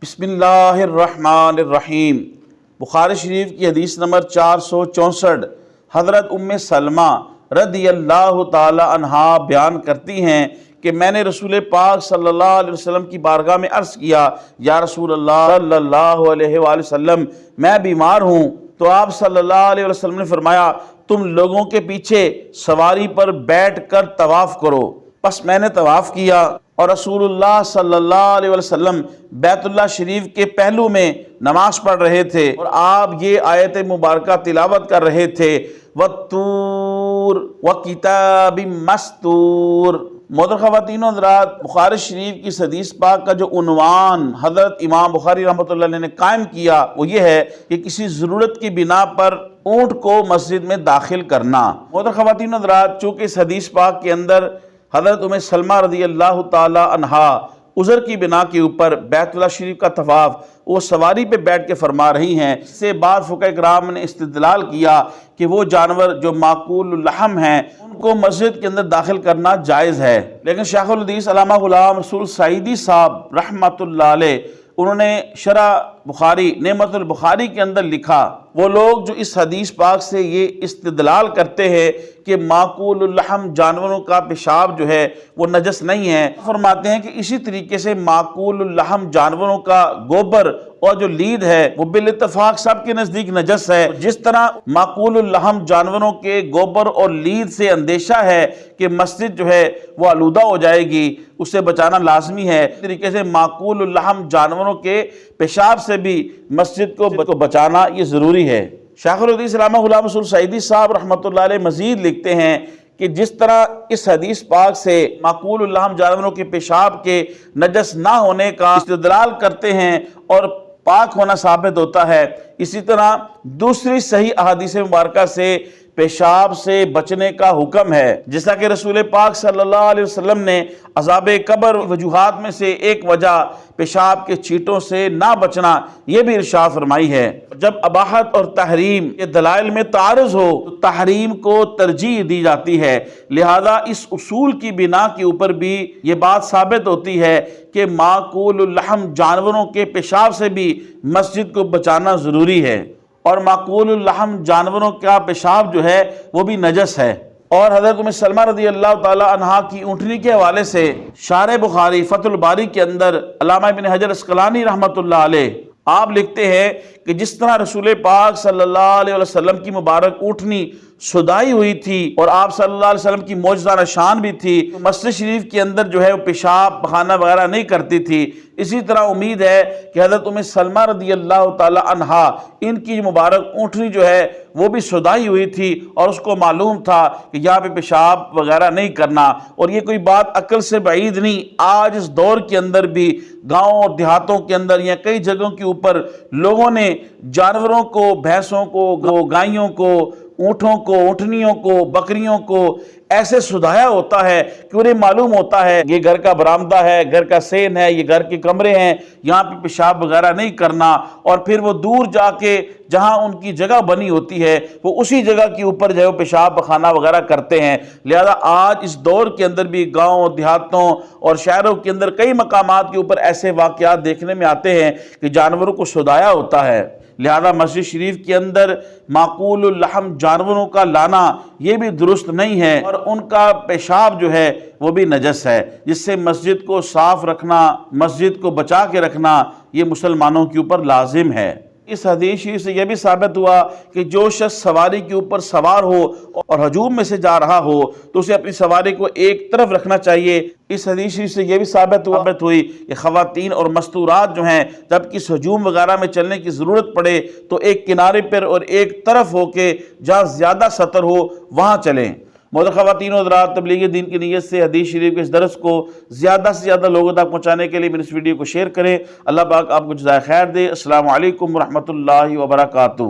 بسم اللہ الرحمن الرحیم۔ بخاری شریف کی حدیث نمبر 464 حضرت ام سلمہ رضی اللہ تعالی عنہا بیان کرتی ہیں کہ میں نے رسول پاک صلی اللہ علیہ وسلم کی بارگاہ میں عرض کیا، یا رسول اللہ صلی اللہ علیہ وآلہ وسلم میں بیمار ہوں۔ تو آپ صلی اللہ علیہ وسلم نے فرمایا، تم لوگوں کے پیچھے سواری پر بیٹھ کر طواف کرو۔ پس میں نے طواف کیا اور رسول اللہ صلی اللہ علیہ وسلم بیت اللہ شریف کے پہلو میں نماز پڑھ رہے تھے اور آپ یہ آیت مبارکہ تلاوت کر رہے تھے، وَالطُّورِ وَكِتَابٍ مَّسْطُورٍ۔ محترم خواتین و حضرات، بخاری شریف کی حدیث پاک کا جو عنوان حضرت امام بخاری رحمۃ اللہ علیہ نے قائم کیا وہ یہ ہے کہ کسی ضرورت کی بنا پر اونٹ کو مسجد میں داخل کرنا۔ محترم خواتین و حضرات، چونکہ اس حدیث پاک کے اندر حضرت ام سلمہ رضی اللہ تعالی عنہا عذر کی بنا کے اوپر بیت اللہ شریف کا طواف وہ سواری پہ بیٹھ کے فرما رہی ہیں، اس سے بعد فقہ اکرام نے استدلال کیا کہ وہ جانور جو معقول اللحم ہیں ان کو مسجد کے اندر داخل کرنا جائز ہے۔ لیکن شیخ الحدیث علامہ غلام رسول سعیدی صاحب رحمۃ اللہ علیہ انہوں نے شرح بخاری نعمت البخاری کے اندر لکھا، وہ لوگ جو اس حدیث پاک سے یہ استدلال کرتے ہیں کہ معقول اللحم جانوروں کا پیشاب جو ہے وہ نجس نہیں ہے، فرماتے ہیں کہ اسی طریقے سے معقول اللحم جانوروں کا گوبر اور جو لید ہے وہ بالاتفاق سب کے نزدیک نجس ہے۔ جس طرح معقول اللحم جانوروں کے گوبر اور لید سے اندیشہ ہے کہ مسجد جو ہے وہ آلودہ ہو جائے گی، اس سے بچانا لازمی ہے، اس طریقے سے معقول اللحم جانوروں کے پیشاب سے بھی مسجد کو بچانا یہ ضروری ہے۔ شیخ الحدیث علامہ غلام رسول سعیدی صاحب رحمۃ اللہ علیہ مزید لکھتے ہیں کہ جس طرح اس حدیث پاک سے معقول اللحم جانوروں کے پیشاب کے نجس نہ ہونے کا استدلال کرتے ہیں اور پاک ہونا ثابت ہوتا ہے، اسی طرح دوسری صحیح احادیث مبارکہ سے پیشاب سے بچنے کا حکم ہے، جیسا کہ رسول پاک صلی اللہ علیہ وسلم نے عذاب قبر وجوہات میں سے ایک وجہ پیشاب کے چھینٹوں سے نہ بچنا یہ بھی ارشاد فرمائی ہے۔ جب اباحت اور تحریم کے دلائل میں تعارض ہو تو تحریم کو ترجیح دی جاتی ہے، لہذا اس اصول کی بنا کے اوپر بھی یہ بات ثابت ہوتی ہے کہ معقول اللحم جانوروں کے پیشاب سے بھی مسجد کو بچانا ضروری ہے، اور معقول اللحم جانوروں کا پیشاب جو ہے وہ بھی نجس ہے۔ اور حضرت ام سلمہ رضی اللہ تعالی عنہا کی اونٹنی کے حوالے سے شارح بخاری فتح الباری کے اندر علامہ ابن حجر عسقلانی رحمۃ اللہ علیہ آپ لکھتے ہیں کہ جس طرح رسول پاک صلی اللہ علیہ وسلم کی مبارک اونٹنی سدائی ہوئی تھی اور آپ صلی اللہ علیہ وسلم کی معجزہ نشان بھی تھی، مسجد شریف کے اندر جو ہے وہ پیشاب پخانہ وغیرہ نہیں کرتی تھی، اسی طرح امید ہے کہ حضرت ام سلمہ رضی اللہ تعالی عنہا ان کی مبارک اونٹنی جو ہے وہ بھی سدائی ہوئی تھی اور اس کو معلوم تھا کہ یہاں پہ پیشاب وغیرہ نہیں کرنا، اور یہ کوئی بات عقل سے بعید نہیں۔ آج اس دور کے اندر بھی گاؤں اور دیہاتوں کے اندر یا کئی جگہوں کے اوپر لوگوں نے جانوروں کو، بھینسوں کو، گائیوں کو، اونٹوں کو، اونٹنیوں کو، بکریوں کو ایسے سدھایا ہوتا ہے کہ انہیں معلوم ہوتا ہے یہ گھر کا برآمدہ ہے، گھر کا سین ہے، یہ گھر کے کمرے ہیں، یہاں پہ پیشاب وغیرہ نہیں کرنا، اور پھر وہ دور جا کے جہاں ان کی جگہ بنی ہوتی ہے وہ اسی جگہ کے اوپر جو ہے پیشاب پخانہ وغیرہ کرتے ہیں۔ لہذا آج اس دور کے اندر بھی گاؤں، دیہاتوں اور شہروں کے اندر کئی مقامات کے اوپر ایسے واقعات دیکھنے میں آتے ہیں کہ جانوروں کو سدھایا ہوتا ہے، لہذا مسجد شریف کے اندر معقول اللحم جانوروں کا لانا یہ بھی درست نہیں ہے، اور ان کا پیشاب جو ہے وہ بھی نجس ہے، جس سے مسجد کو صاف رکھنا، مسجد کو بچا کے رکھنا یہ مسلمانوں کے اوپر لازم ہے۔ اس حدیث شریف سے یہ بھی ثابت ہوا کہ جو شخص سواری کے اوپر سوار ہو اور ہجوم میں سے جا رہا ہو تو اسے اپنی سواری کو ایک طرف رکھنا چاہیے۔ اس حدیث شریف سے یہ بھی ثابت ہوئی کہ خواتین اور مستورات جو ہیں جب کس ہجوم وغیرہ میں چلنے کی ضرورت پڑے تو ایک کنارے پر اور ایک طرف ہو کے جہاں زیادہ سطر ہو وہاں چلیں۔ محترم خواتین و حضرات، تبلیغ دین کی نیت سے حدیث شریف کے اس درس کو زیادہ سے زیادہ لوگوں تک پہنچانے کے لیے میری اس ویڈیو کو شیئر کریں۔ اللہ پاک آپ کو جزائے خیر دے۔ السلام علیکم ورحمۃ اللہ وبرکاتہ۔